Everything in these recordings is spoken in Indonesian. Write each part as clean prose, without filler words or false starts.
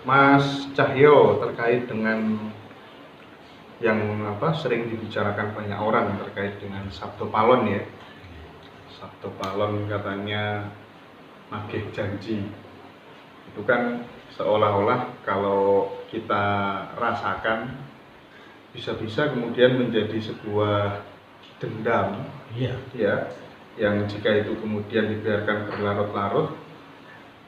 Mas Cahyo, terkait dengan yang sering dibicarakan banyak orang terkait dengan Sabdo Palon ya. Sabdo Palon katanya nagih janji. Itu kan seolah-olah kalau kita rasakan bisa-bisa kemudian menjadi sebuah dendam, Iya. ya, yang jika itu kemudian dibiarkan berlarut-larut,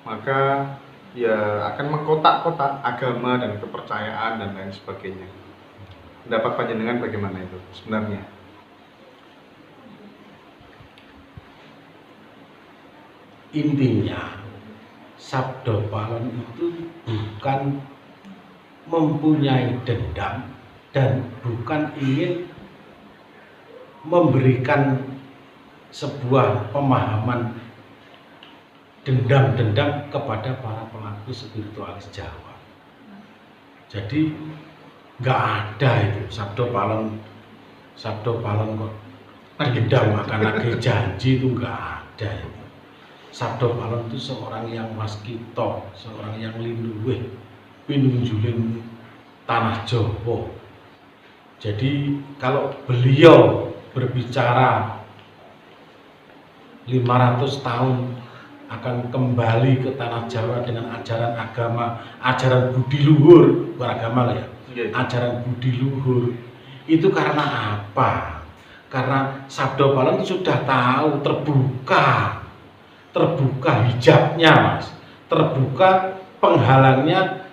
maka ya akan mengkotak-kotak agama dan kepercayaan dan lain sebagainya. Pendapat panjenengan bagaimana itu sebenarnya? Intinya Sabdo Palon itu bukan mempunyai dendam dan bukan ingin memberikan sebuah pemahaman dendam-dendam kepada para pelaku spiritualis Jawa. Jadi nggak ada itu Sabdo Palon kok dendam akan nagih janji, itu nggak ada itu. Sabdo Palon itu seorang yang waskita, seorang yang linduwih pinunjulin tanah Jawa. Jadi kalau beliau berbicara 500 tahun akan kembali ke tanah Jawa dengan ajaran agama, ajaran budi luhur, bukan agama lah ya, ajaran budi luhur. Itu karena apa? Karena Sabdo Palon itu sudah tahu, terbuka hijabnya, Mas, terbuka penghalangnya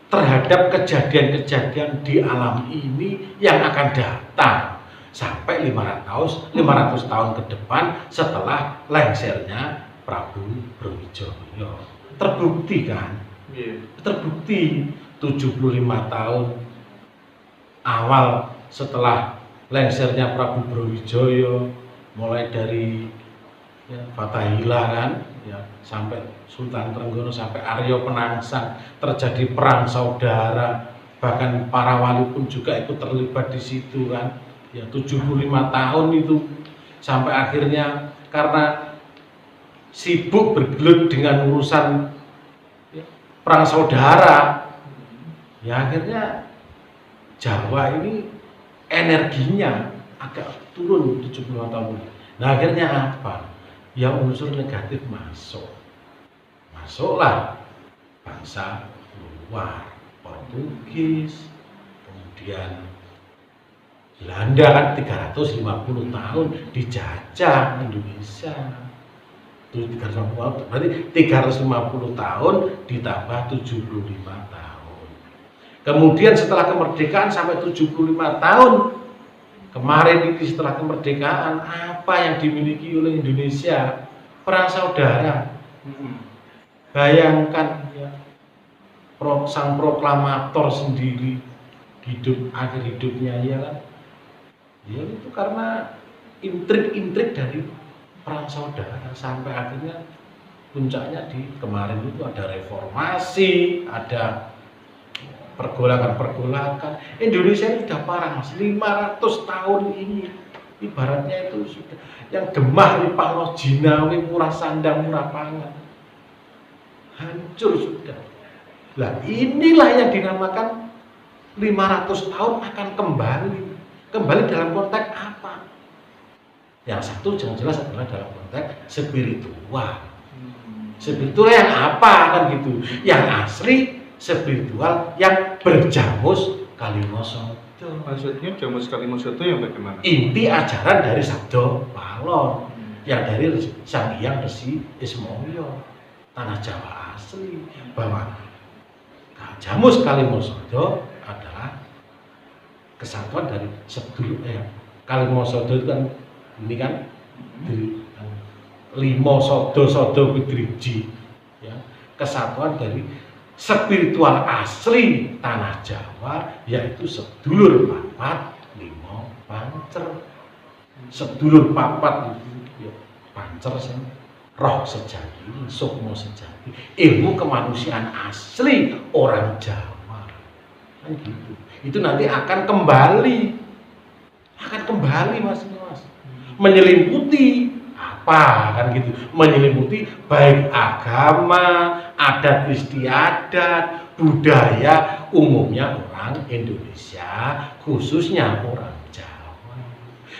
terhadap kejadian-kejadian di alam ini yang akan datang sampai 500 tahun ke depan setelah lengsernya Prabu Brawijaya. Terbukti kan? Terbukti 75 tahun awal setelah lengsernya Prabu Brawijaya, mulai dari Fatahillah kan, ya, sampai Sultan Trenggono, sampai Arya Penangsang, terjadi perang saudara, bahkan para wali pun juga ikut terlibat di situ kan. Ya, 75 tahun itu sampai akhirnya karena sibuk bergelut dengan urusan perang saudara, ya akhirnya Jawa ini energinya agak turun 75 tahun. Nah akhirnya apa? Ya unsur negatif masuklah bangsa luar, Portugis, kemudian Belanda kan 350 tahun dijajah Indonesia. Itu 350 tahun, berarti 350 tahun ditambah 75 tahun. Kemudian setelah kemerdekaan sampai 75 tahun kemarin ini, setelah kemerdekaan, apa yang dimiliki oleh Indonesia? Perang saudara. Bayangkan ya, sang proklamator sendiri akhir hidupnya ya kan, ya itu karena intrik-intrik dari perang saudara sampai akhirnya puncaknya di kemarin itu ada reformasi, ada pergolakan. Indonesia ini sudah parah, Mas. 500 tahun ini ibaratnya itu sudah yang gemah ripah jinawi, murah sandang, murah pangan, hancur sudah. Lah inilah yang dinamakan 500 tahun akan kembali dalam konteks apa? Yang satu jelas adalah dalam konteks spiritual. Spiritual yang apa kan gitu? Yang asli spiritual yang berjamus Kalimosodo. Maksudnya jamus Kalimosodo yang bagaimana? Inti ajaran dari Sabdo Palon yang dari Sang Hyang Resi Ismoyo, tanah Jawa asli, bahwa jamus Kalimosodo adalah kesatuan dari sedulur Kalimosodo itu kan ini kan limo sodo widriji, ya, kesatuan dari spiritual asli tanah Jawa, yaitu sedulur papat limo pancer. Sedulur papat itu ya, pancer roh sejati, sukmo sejati, ilmu kemanusiaan asli orang Jawa kan gitu. Itu nanti akan kembali Mas, menyelimuti apa kan gitu, menyelimuti baik agama, adat istiadat, budaya umumnya orang Indonesia, khususnya orang Jawa.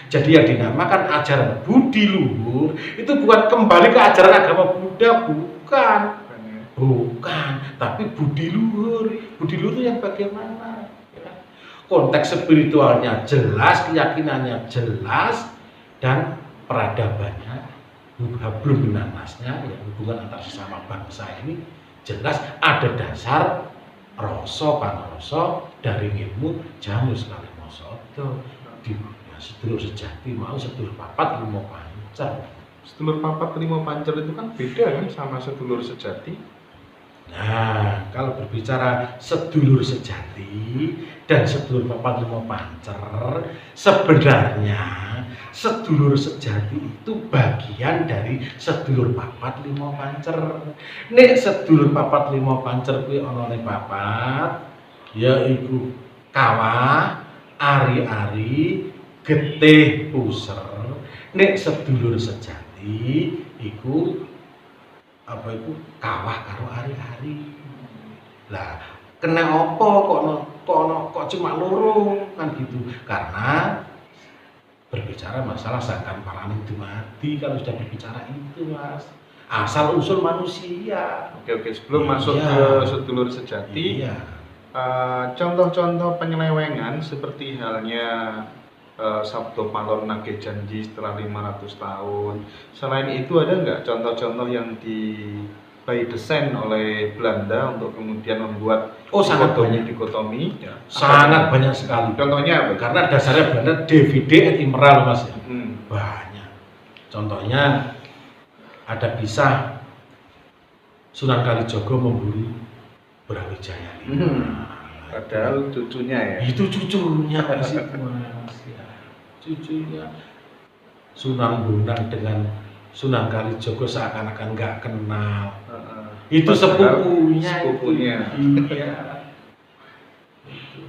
Jadi yang dinamakan ajaran budi luhur itu bukan kembali ke ajaran agama Buddha, bukan, tapi budi luhur. Budi luhur itu yang bagaimana? Konteks spiritualnya jelas, keyakinannya jelas, dan peradabannya, hablum minannasnya, ya, hubungan antar sesama bangsa ini jelas, ada dasar rasa pangrasa dari ilmu jamu sekali mosodo di ya, sedulur sejati mau sedulur papat limo pancer. Sedulur papat limo pancer itu kan beda kan sama sedulur sejati. Nah, kalau berbicara sedulur sejati dan sedulur papat limo pancer, sebenarnya sedulur sejati itu bagian dari sedulur papat limo pancer. Nek sedulur papat limo pancer kuwi ana ning papat, yaiku kawah, ari-ari, getih, puser. Nek sedulur sejati iku apa itu kawah karo ari-ari. Lah kena apa kok cuma loro kan gitu, karena berbicara masalah sangkan paraning dumadi. Kalau sudah berbicara itu Mas, asal usul manusia. Oke, sebelum masuk Iya. ke sedulur sejati, Iya. contoh-contoh penyelewengan seperti halnya Sabdo Palon Nage Janji setelah 500 tahun. Selain itu ada nggak contoh-contoh yang by desain oleh Belanda untuk kemudian membuat Sangat banyak. dikotomi? Ya. Sangat banyak sekali. Contohnya apa? Karena dasarnya Belanda divide et impera loh Mas ya. Banyak. Contohnya ada kisah Sunan Kalijogo memburu Brawijaya. Padahal cucunya ya. Itu cucunya Mas itu Mas ya. Cucunya Sunan Bonang dengan Sunan Kalijogo seakan-akan nggak kenal. Itu sepupunya. Iya.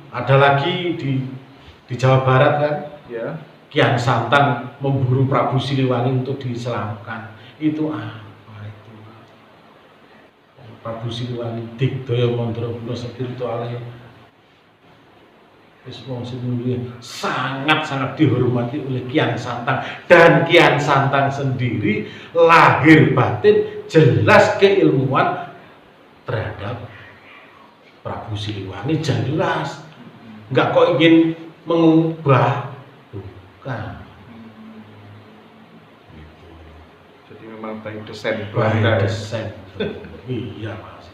Ada lagi di Jawa Barat kan? Ya. Kian Santang memburu Prabu Siliwangi untuk diselamatkan. Itu apa itu? Prabu Siliwangi Digdaya Mandra Guna spiritualnya sangat-sangat dihormati oleh Kian Santang, dan Kian Santang sendiri lahir batin jelas keilmuan terhadap Prabu Siliwangi, jelas, nggak kok ingin mengubah, bukan. Jadi memang by desain By Belanda. desain. Iya Mas.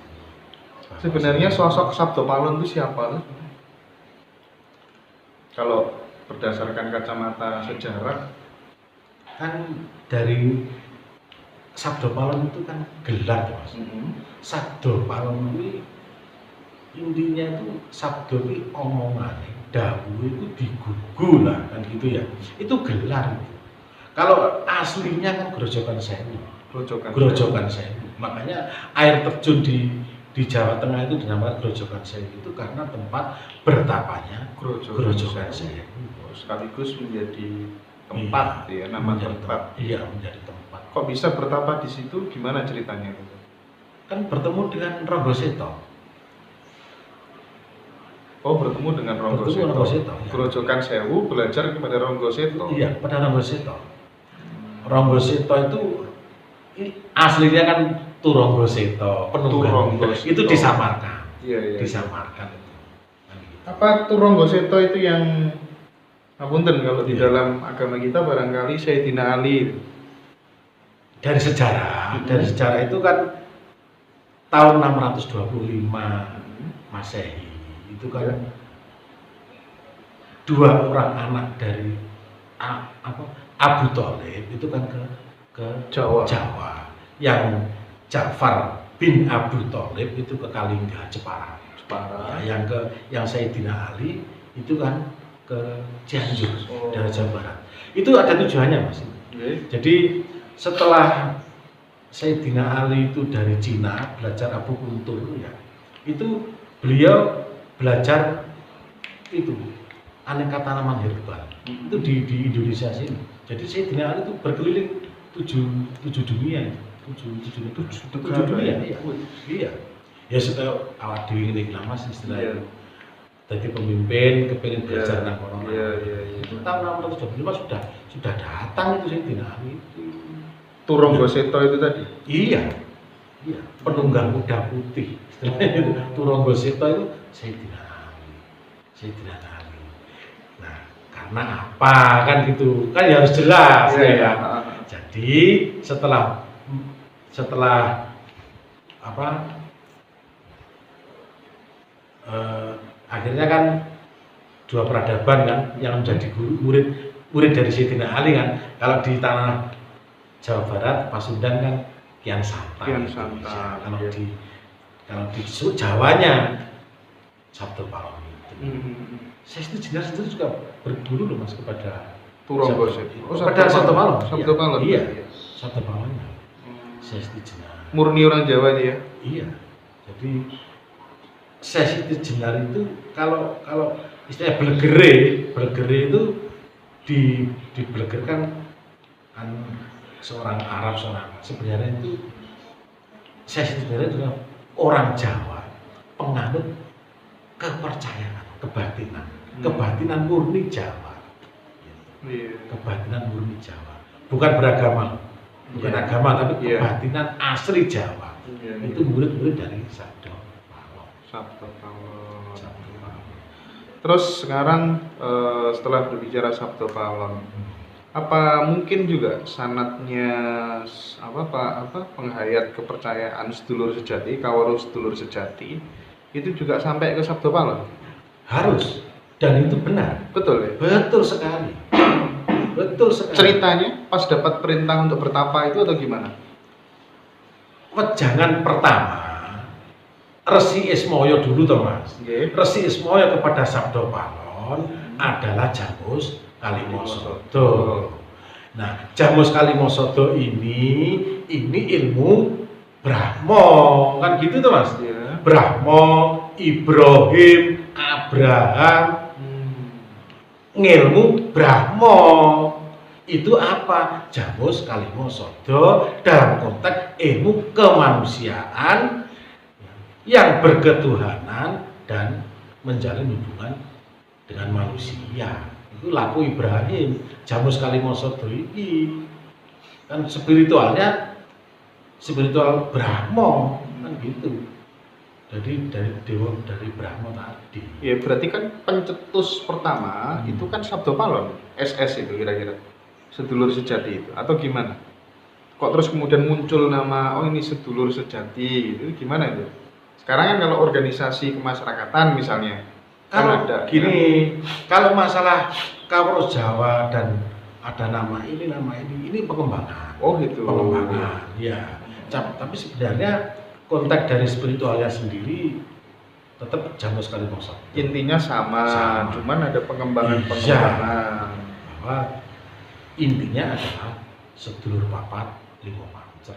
Sebenarnya sosok Sabdo Palon itu siapa? Kalau berdasarkan kacamata sejarah, kan dari Sabdo Palon itu kan gelar Mas. Sabdo Palon itu intinya itu sabdo itu omongannya, dawuh itu digugu lah kan gitu ya. Itu gelar. Kalau aslinya kan Grojogan Sewu. Grojogan Sewu. Makanya air terjun di Jawa Tengah itu dinamakan Grojogan Sewu itu karena tempat bertapanya Grojogan Sewu. Sekaligus menjadi tempat ya, nama tempat. Iya, menjadi tempat. Kok bisa bertapa di situ? Gimana ceritanya? Kan bertemu dengan Ronggo Seto. Oh, bertemu dengan Ronggo Seto. Ya. Grojogan Sewu belajar kepada Ronggo Seto. Iya, pada Ronggo Seto. Ronggo Seto itu aslinya kan Turonggo Seto, penunggang. Itu disamarkan. Iya. Disamarkan itu. Apa Turonggo Seto itu yang ngapunten kalau di dalam agama kita barangkali Sayyidina Ali. Dari sejarah itu kan tahun 625 Masehi itu kan dua orang anak dari Abu Thalib itu kan ke Jawa. Yang Ja'far bin Abu Thalib itu ke Kalingga, Jepara. Ya, yang Sayyidina Ali itu kan ke Cianjur, dari Jawa Barat. Itu ada tujuannya Mas. Jadi setelah Sayyidina Ali itu dari Cina belajar Abu Kuntur ya, itu beliau belajar itu aneka tanaman herbal itu di Indonesia sini. Jadi Sayyidina Ali itu berkeliling tujuh dunia, tujuh dunia, iya. Ya setelah awak dewi ini lama sih istilahnya. Jadi pemimpin kepengen belajar nang kono. Itu tahun 625 sudah datang itu Sayyidina Ali itu. Turonggo Seto itu tadi. Iya. Penunggang kuda putih. Turonggo Seto itu Sayyidina Ali. Nah, karena apa kan gitu? Kan ya harus jelas ya. Jadi setelah apa? Akhirnya kan dua peradaban kan yang menjadi murid dari Sayyidina Ali kan. Kalau di tanah Jawa Barat, Pasundan kan Kian Santa. Kalau di Jawanya Sabto Palon itu. Saya itu jelas itu juga berguru loh Mas kepada Turonggo Seto. Kepada Sabto Palon. Sabto Palon. Iya. Sabto Palonnya. Saya itu jelas. Murni orang Jawa dia. Iya. Jadi sesi jenar itu kalau istilahnya belegere itu dibelegerkan kan seorang Arab sebenarnya itu sesi jenar itu orang Jawa penganut kepercayaan kebatinan murni Jawa. Kebatinan murni Jawa bukan beragama agama tapi kebatinan asli Jawa. Itu murid-murid dari Sabto Palon. Terus sekarang setelah berbicara Sabto Palon, apa mungkin juga sanatnya penghayat kepercayaan sedulur sejati, kawruh sedulur sejati itu juga sampai ke Sabto Palon? Harus, dan itu benar. Betul ya? Betul sekali. Ceritanya pas dapat perintah untuk bertapa itu atau gimana? Wejangan pertama Resi Ismoyo dulu toh Mas. Resi Ismoyo kepada Sabto Palon adalah Jamus Kalimosodo. Nah, Jamus Kalimosodo ini ilmu Brahmo, kan gitu toh Mas? Brahmo, Ibrahim, Abraham, ngilmu Brahmo. Itu apa? Jamus Kalimosodo dalam konteks ilmu kemanusiaan yang berketuhanan dan menjalin hubungan dengan manusia. Itu laku Ibrahim, Jamus Kalimosodo ini kan spiritual Brahmo kan gitu. Jadi dari Brahmo tadi. Ya berarti kan pencetus pertama itu kan Sabto Palon, SS itu kira-kira sedulur sejati itu atau gimana? Kok terus kemudian muncul nama ini sedulur sejati gitu? Gimana itu? Sekarang kan kalau organisasi kemasyarakatan misalnya kalau kan ada gini, kalau masalah kawruh Jawa dan ada nama ini pengembangan. Oh gitu. Pengembangan, ya. Tapi sebenarnya konteks dari spiritualnya sendiri tetap Jamus Kalimosodo. Intinya sama, cuman ada pengembangan. Bahwa intinya adalah sedulur papat limo pancer.